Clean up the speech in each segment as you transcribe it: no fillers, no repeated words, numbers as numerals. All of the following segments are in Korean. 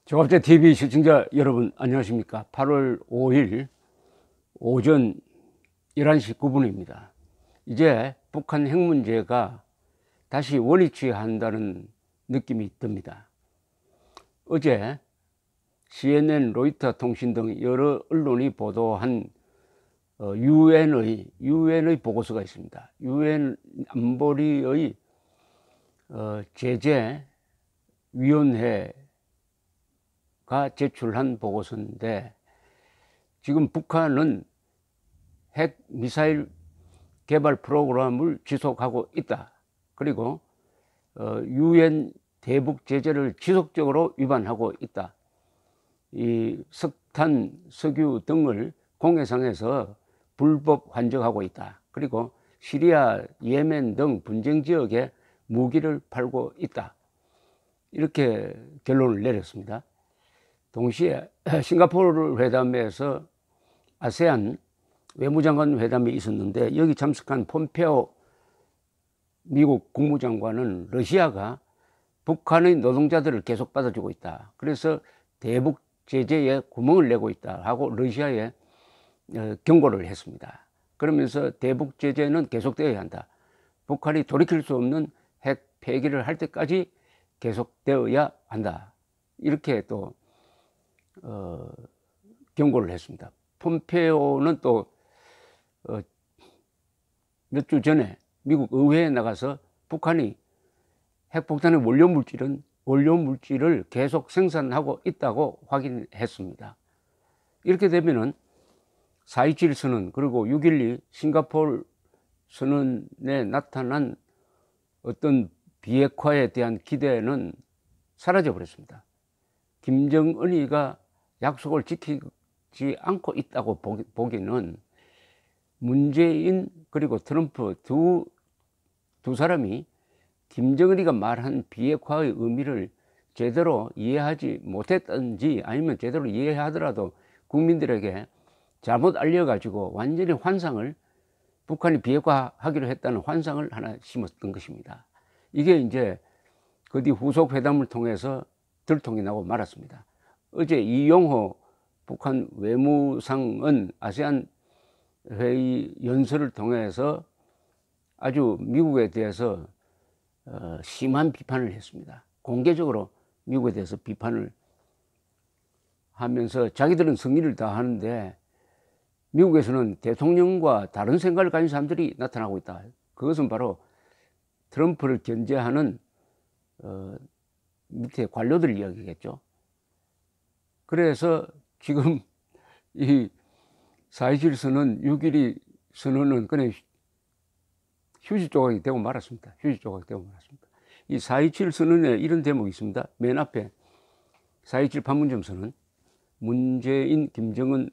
조갑제TV 시청자 여러분 안녕하십니까. 8월 5일 오전 11시 9분입니다. 이제 북한 핵 문제가 다시 원위치한다는 느낌이 듭니다. 어제 CNN, 로이터 통신 등 여러 언론이 보도한 유엔의 보고서가 있습니다. 유엔 안보리의 제재위원회가 제출한 보고서인데, 지금 북한은 핵 미사일 개발 프로그램을 지속하고 있다. 그리고 유엔 대북 제재를 지속적으로 위반하고 있다. 이 석탄, 석유 등을 공해상에서 불법 환적하고 있다. 그리고 시리아, 예멘 등 분쟁 지역에 무기를 팔고 있다. 이렇게 결론을 내렸습니다. 동시에 싱가포르 회담에서 아세안 외무장관 회담이 있었는데, 여기 참석한 폼페오 미국 국무장관은 러시아가 북한의 노동자들을 계속 받아주고 있다. 그래서 대북 제재에 구멍을 내고 있다 하고 러시아에 경고를 했습니다. 그러면서 대북 제재는 계속되어야 한다. 북한이 돌이킬 수 없는 핵 폐기를 할 때까지 계속되어야 한다. 이렇게 또 경고를 했습니다. 폼페오는 또 몇 주 전에 미국 의회에 나가서 북한이 핵폭탄의 원료 물질을 계속 생산하고 있다고 확인했습니다. 이렇게 되면은 4.27 선언 그리고 6.12 싱가포르 선언에 나타난 어떤 비핵화에 대한 기대는 사라져 버렸습니다. 김정은이가 약속을 지키지 않고 있다고 보기는 문재인 그리고 트럼프 두 사람이 김정은이가 말한 비핵화의 의미를 제대로 이해하지 못했던지, 아니면 제대로 이해하더라도 국민들에게 잘못 알려가지고 완전히 환상을, 북한이 비핵화하기로 했다는 환상을 하나 심었던 것입니다. 이게 이제 그 뒤 후속 회담을 통해서 들통이 나고 말았습니다. 어제 이용호 북한 외무상은 아세안 회의 연설을 통해서 아주 미국에 대해서 심한 비판을 했습니다. 공개적으로 미국에 대해서 비판을 하면서 자기들은 승리를 다 하는데 미국에서는 대통령과 다른 생각을 가진 사람들이 나타나고 있다. 그것은 바로 트럼프를 견제하는 밑에 관료들 이야기겠죠. 그래서 지금 이 4.27 선언, 6.12 선언은 그냥 휴지 조각이 되고 말았습니다. 휴지 조각이 되고 말았습니다. 이 4.27 선언에 이런 대목이 있습니다. 맨 앞에 4.27 판문점 선언, 문재인, 김정은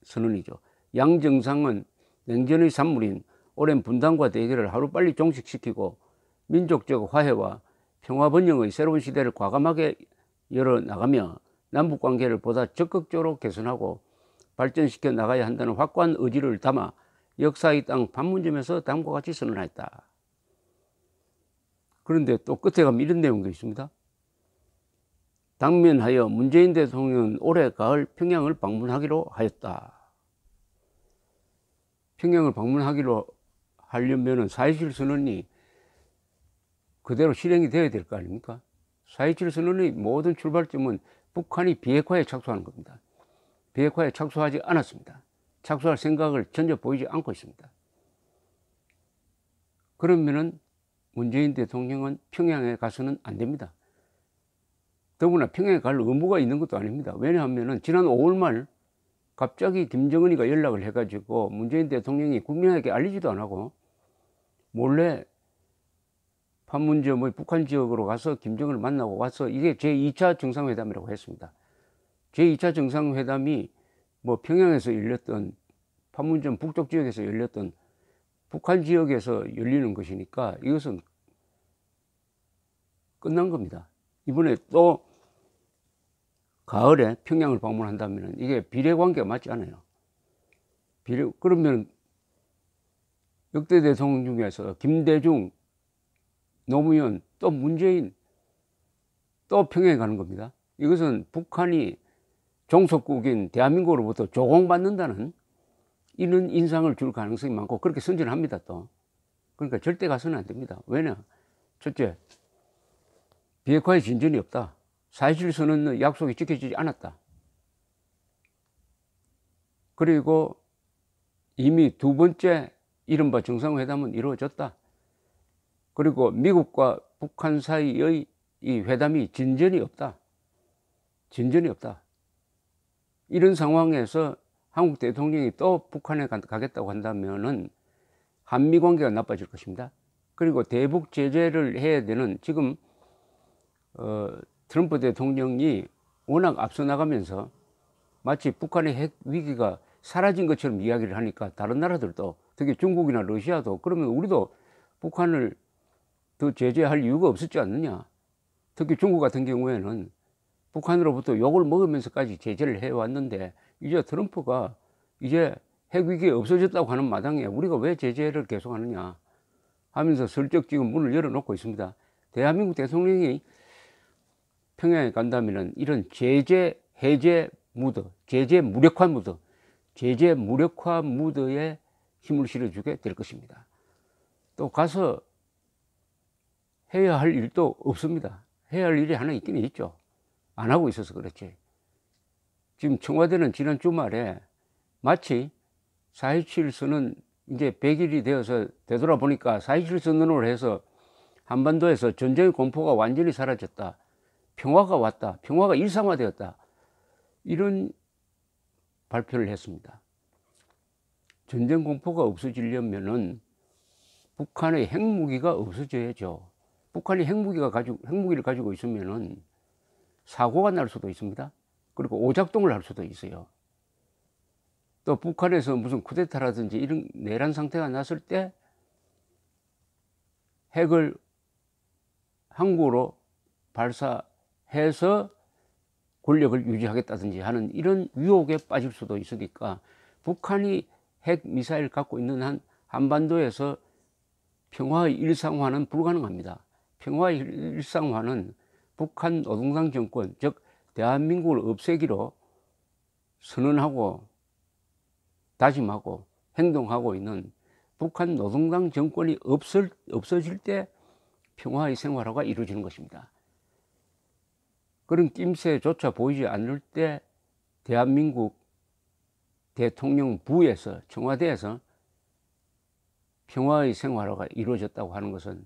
선언이죠. 양 정상은 냉전의 산물인 오랜 분단과 대결을 하루빨리 종식시키고 민족적 화해와 평화 번영의 새로운 시대를 과감하게 열어나가며 남북관계를 보다 적극적으로 개선하고 발전시켜 나가야 한다는 확고한 의지를 담아 역사의 땅 판문점에서 다음과 같이 선언하였다. 그런데 또 끝에 가면 이런 내용도 있습니다. 당면하여 문재인 대통령은 올해 가을 평양을 방문하기로 하였다. 평양을 방문하기로 하려면은 4.27 선언이 그대로 실행이 되어야 될 거 아닙니까? 4.27 선언의 모든 출발점은 북한이 비핵화에 착수하는 겁니다. 비핵화에 착수하지 않았습니다. 착수할 생각을 전혀 보이지 않고 있습니다. 그러면은 문재인 대통령은 평양에 가서는 안 됩니다. 더구나 평양에 갈 의무가 있는 것도 아닙니다. 왜냐하면은 지난 5월 말 갑자기 김정은이가 연락을 해가지고 문재인 대통령이 국민에게 알리지도 안 하고 몰래 판문점의 북한 지역으로 가서 김정은을 만나고 와서, 이게 제2차 정상회담이라고 했습니다. 제2차 정상회담이 뭐 평양에서 열렸던, 판문점 북쪽 지역에서 열렸던 북한 지역에서 열리는 것이니까 이것은 끝난 겁니다. 이번에 또 가을에 평양을 방문한다면 이게 비례관계가 맞지 않아요. 그러면 역대 대통령 중에서 김대중, 노무현, 또 문재인, 또 평양에 가는 겁니다. 이것은 북한이 종속국인 대한민국으로부터 조공받는다는 이런 인상을 줄 가능성이 많고 그렇게 선전합니다 또. 그러니까 절대 가서는 안 됩니다. 왜냐? 첫째, 비핵화의 진전이 없다. 4.27 선언의 약속이 지켜지지 않았다. 그리고 이미 두 번째 이른바 정상회담은 이루어졌다. 그리고 미국과 북한 사이의 이 회담이 진전이 없다. 진전이 없다. 이런 상황에서 한국 대통령이 또 북한에 가겠다고 한다면은 한미 관계가 나빠질 것입니다. 그리고 대북 제재를 해야 되는 지금 트럼프 대통령이 워낙 앞서 나가면서 마치 북한의 핵 위기가 사라진 것처럼 이야기를 하니까 다른 나라들도 특히 중국이나 러시아도 그러면 우리도 북한을 더 제재할 이유가 없었지 않느냐. 특히 중국 같은 경우에는 북한으로부터 욕을 먹으면서까지 제재를 해왔는데 이제 트럼프가 이제 핵위기 없어졌다고 하는 마당에 우리가 왜 제재를 계속하느냐 하면서 슬쩍 지금 문을 열어놓고 있습니다. 대한민국 대통령이 평양에 간다면은 이런 제재 해제 무드, 제재 무력화 무드, 제재 무력화 무드에 힘을 실어주게 될 것입니다. 또 가서 해야 할 일도 없습니다. 해야 할 일이 하나 있긴 있죠. 안 하고 있어서 그렇지. 지금 청와대는 지난 주말에 마치 4.27 선언 이제 100일이 되어서 되돌아보니까 4.27 선언으로 해서 한반도에서 전쟁의 공포가 완전히 사라졌다. 평화가 왔다. 평화가 일상화되었다. 이런 발표를 했습니다. 전쟁 공포가 없어지려면은 북한의 핵무기가 없어져야죠. 북한이 핵무기를 가지고 있으면은 사고가 날 수도 있습니다. 그리고 오작동을 할 수도 있어요. 또 북한에서 무슨 쿠데타라든지 이런 내란 상태가 났을 때 핵을 한국으로 발사해서 권력을 유지하겠다든지 하는 이런 유혹에 빠질 수도 있으니까 북한이 핵 미사일 갖고 있는 한 한반도에서 평화의 일상화는 불가능합니다. 평화의 일상화는 북한 노동당 정권, 즉 대한민국을 없애기로 선언하고 다짐하고 행동하고 있는 북한 노동당 정권이 없어질 때 평화의 생활화가 이루어지는 것입니다. 그런 낌새조차 보이지 않을 때 대한민국 대통령부에서 청와대에서 평화의 생활화가 이루어졌다고 하는 것은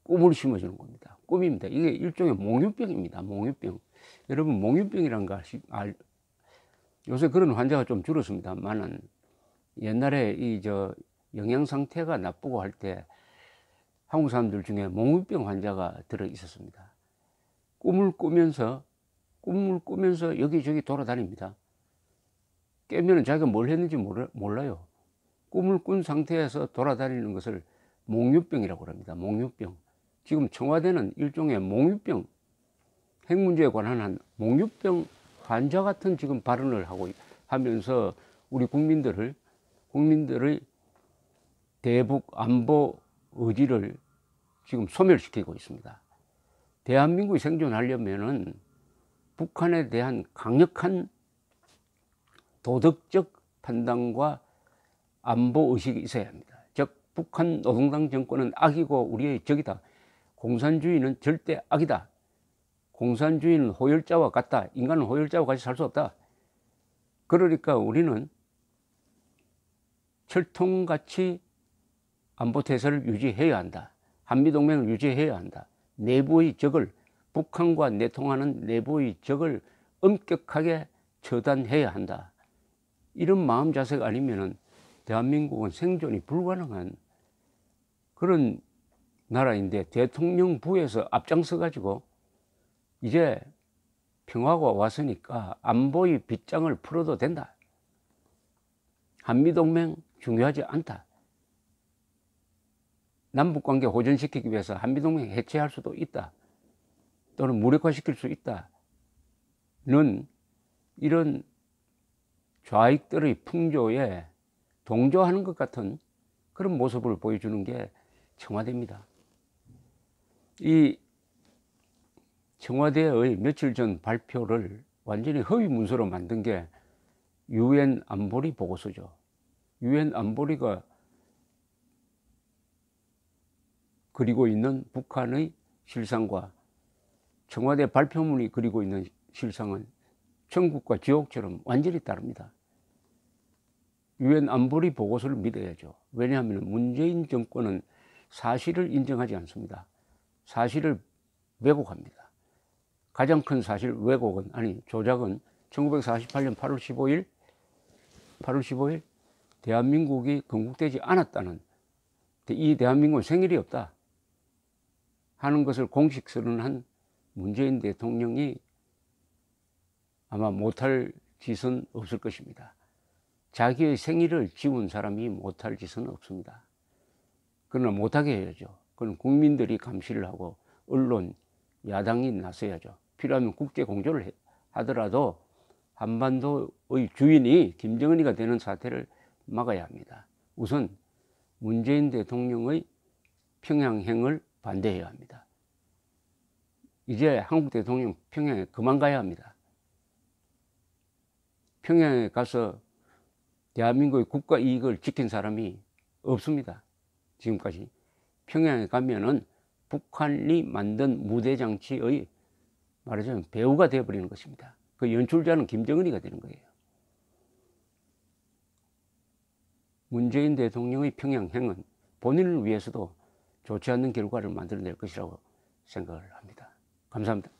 꿈을 심어주는 겁니다. 꿈입니다. 이게 일종의 몽유병입니다. 몽유병. 여러분 몽유병이란 거 요새 그런 환자가 좀 줄었습니다만은 옛날에 영양 상태가 나쁘고 할 때 한국 사람들 중에 몽유병 환자가 들어 있었습니다. 꿈을 꾸면서 여기저기 돌아다닙니다. 깨면 자기가 뭘 했는지 몰라요. 꿈을 꾼 상태에서 돌아다니는 것을 몽유병이라고 합니다. 몽유병. 지금 청와대는 일종의 몽유병, 핵 문제에 관한 한 몽유병 환자 같은 지금 발언을 하면서 우리 국민들의 대북 안보 의지를 지금 소멸시키고 있습니다. 대한민국이 생존하려면은 북한에 대한 강력한 도덕적 판단과 안보 의식이 있어야 합니다. 즉 북한 노동당 정권은 악이고 우리의 적이다. 공산주의는 절대 악이다. 공산주의는 호열자와 같다. 인간은 호열자와 같이 살 수 없다. 그러니까 우리는 철통같이 안보태세를 유지해야 한다. 한미동맹을 유지해야 한다. 내부의 적을, 북한과 내통하는 내부의 적을 엄격하게 처단해야 한다. 이런 마음 자세가 아니면은 대한민국은 생존이 불가능한 그런 나라인데 대통령부에서 앞장서 가지고 이제 평화가 왔으니까 안보의 빗장을 풀어도 된다. 한미동맹 중요하지 않다. 남북관계 호전시키기 위해서 한미동맹 해체할 수도 있다. 또는 무력화시킬 수 있다는 이런 좌익들의 풍조에 동조하는 것 같은 그런 모습을 보여주는 게 청와대입니다. 이 청와대의 며칠 전 발표를 완전히 허위 문서로 만든 게 유엔 안보리 보고서죠. 유엔 안보리가 그리고 있는 북한의 실상과 청와대 발표문이 그리고 있는 실상은 천국과 지옥처럼 완전히 다릅니다. 유엔 안보리 보고서를 믿어야죠. 왜냐하면 문재인 정권은 사실을 인정하지 않습니다. 사실을 왜곡합니다. 가장 큰 사실 왜곡은, 아니 조작은 1948년 8월 15일 대한민국이 건국되지 않았다는, 이 대한민국은 생일이 없다 하는 것을 공식 선언한 문재인 대통령이 아마 못할 짓은 없을 것입니다. 자기의 생일을 지운 사람이 못할 짓은 없습니다. 그러나 못하게 해야죠. 그건 국민들이 감시를 하고 언론, 야당이 나서야죠. 필요하면 국제 공조를 하더라도 한반도의 주인이 김정은이가 되는 사태를 막아야 합니다. 우선 문재인 대통령의 평양행을 반대해야 합니다. 이제 한국 대통령 평양에 그만 가야 합니다. 평양에 가서 대한민국의 국가 이익을 지킨 사람이 없습니다. 지금까지. 평양에 가면은 북한이 만든 무대장치의 말하자면 배우가 되어버리는 것입니다. 그 연출자는 김정은이가 되는 거예요. 문재인 대통령의 평양행은 본인을 위해서도 좋지 않는 결과를 만들어낼 것이라고 생각을 합니다. 감사합니다.